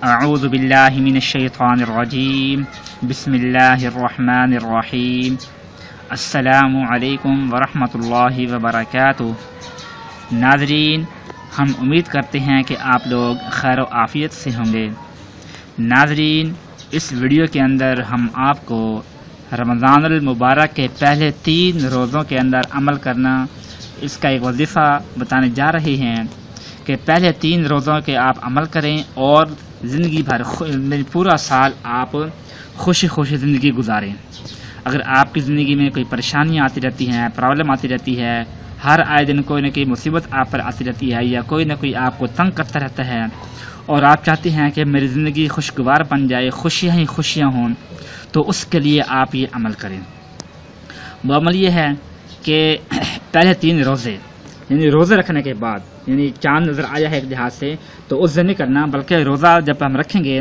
अऊज़ु बिल्लाहि मिनश्शैतानिर्रजीम बिस्मिल्लाहिर्रहमानिर्रहीम अस्सलामु अलैकुम वरहमतुल्लाहि वबरकातुहू। नाज़रीन, हम उम्मीद करते हैं कि आप लोग खैर व आफ़ियत से होंगे। नाज़रीन, इस वीडियो के अंदर हम आपको रमज़ानुल मुबारक के पहले 3 रोज़ों के अंदर अमल करना, इसका एक वजीफ़ा बताने जा रहे हैं कि पहले 3 रोज़ों के आप अमल करें और ज़िंदगी भर पूरा साल आप खुशी खुशी ज़िंदगी गुजारें। अगर आपकी ज़िंदगी में कोई परेशानियाँ आती रहती हैं, प्रॉब्लम आती रहती है, हर आए दिन कोई न कोई मुसीबत आप पर आती रहती है या कोई न कोई आपको तंग करता रहता है और आप चाहते हैं कि मेरी ज़िंदगी खुशगवार बन जाए, खुशियाँ ही खुशियाँ हों, तो उसके लिए आप ये अमल करें। वो अमल ये है कि पहले 3 रोज़े यानी रोज़े रखने के बाद, यानी चाँद नज़र आया है एक लिहाज से, तो उस दिन नहीं करना, बल्कि रोज़ा जब हम रखेंगे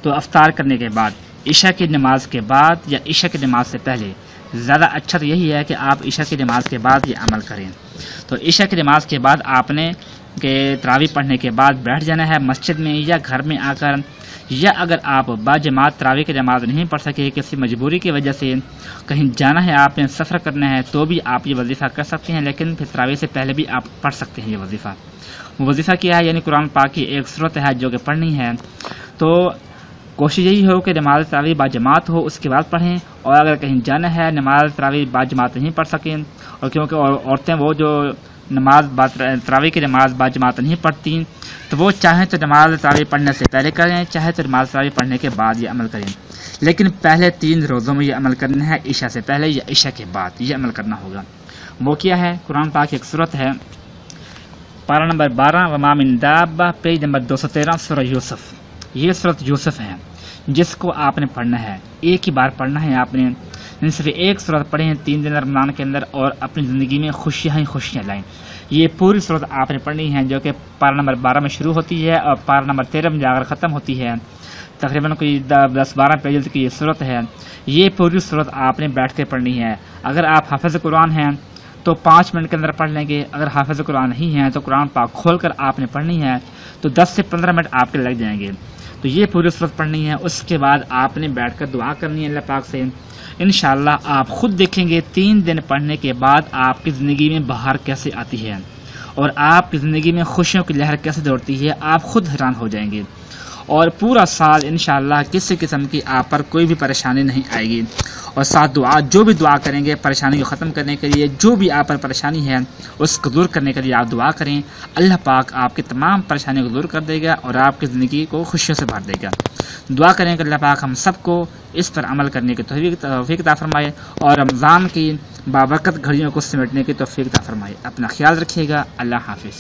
तो अफ्तार करने के बाद, इशा की नमाज के बाद या इशा की नमाज से पहले। ज़्यादा अच्छा तो यही है कि आप इशा की नमाज के बाद ये अमल करें। तो इशा की नमाज के बाद आपने के तरावी पढ़ने के बाद बैठ जाना है मस्जिद में या घर में आकर, या अगर आप बाजमात तरावी की नमाज नहीं पढ़ सके, किसी मजबूरी की वजह से कहीं जाना है, आपने सफ़र करना है, तो भी आप ये वजीफ़ा कर सकते हैं, लेकिन फिर तरावी से पहले भी आप पढ़ सकते हैं ये वजीफ़ा। वो वजीफ़ा क्या है? यानी कुरान पाक की एक सूरत है जो कि पढ़नी है। तो कोशिश यही हो कि नमाज तरावी बाजमात हो, उसके बाद पढ़ें। और अगर कहीं जाना है, नमाज तरावी बाजमात नहीं पढ़ सकें, और क्योंकि औरतें वो जो नमाज तरावी की नमाज बाजमात नहीं पढ़ती, तो वो चाहें तो नमाज तरावी पढ़ने से पहले करें, चाहे तो नमाज तरावी पढ़ने के बाद ये अमल करें। लेकिन पहले 3 रोज़ों में ये अमल करना है, इशा से पहले या इशा के बाद ये अमल करना होगा। वो क्या है? कुरान पाक की एक सूरत है, पारा नंबर 12, वमा मिन दाब्बा, पेज नंबर 213, सूरह यूसुफ। ये सूरत यूसुफ है जिसको आपने पढ़ना है, एक ही बार पढ़ना है आपने। सिर्फ एक सूरत पढ़ें 3 दिन रमज़ान के अंदर और अपनी ज़िंदगी में खुशियाँ ही खुशियाँ लाएँ। ये पूरी सूरत आपने पढ़नी है जो कि पारा नंबर 12 में शुरू होती है और पारा नंबर 13 में जाकर ख़त्म होती है। तकरीबन कोई 10-12 पेज की ये सूरत है। ये पूरी सूरत आपने बैठ कर पढ़नी है। अगर आप हाफ़िज़ कुरान हैं तो 5 मिनट के अंदर पढ़ लेंगे, अगर हाफ़िज़ कुरान नहीं है तो कुरान पाक खोल कर आपने पढ़नी है, तो 10 से 15 मिनट आपके लग जाएंगे। तो ये पूरी सूरत पढ़नी है। उसके बाद आपने बैठकर दुआ करनी है अल्लाह पाक से। इंशाअल्लाह आप ख़ुद देखेंगे 3 दिन पढ़ने के बाद आपकी ज़िंदगी में बाहर कैसे आती है और आपकी ज़िंदगी में खुशियों की लहर कैसे दौड़ती है, आप ख़ुद हैरान हो जाएंगे। और पूरा साल इंशाअल्लाह किसी किस्म की आप पर कोई भी परेशानी नहीं आएगी। और साथ दुआ, जो भी दुआ करेंगे परेशानी को ख़त्म करने के लिए, जो भी आप पर परेशानी है उसको दूर करने के लिए आप दुआ करें, अल्लाह पाक आपकी तमाम परेशानियों को दूर कर देगा और आपकी ज़िंदगी को खुशियों से भर देगा। दुआ करें कि अल्लाह पाक हम सबको इस पर अमल करने की तौफीक अता फरमाए और रमज़ान की बाबरकत घड़ियों को समेटने की तौफीक अता फरमाए। अपना ख्याल रखिएगा। अल्लाह हाफ़िज़।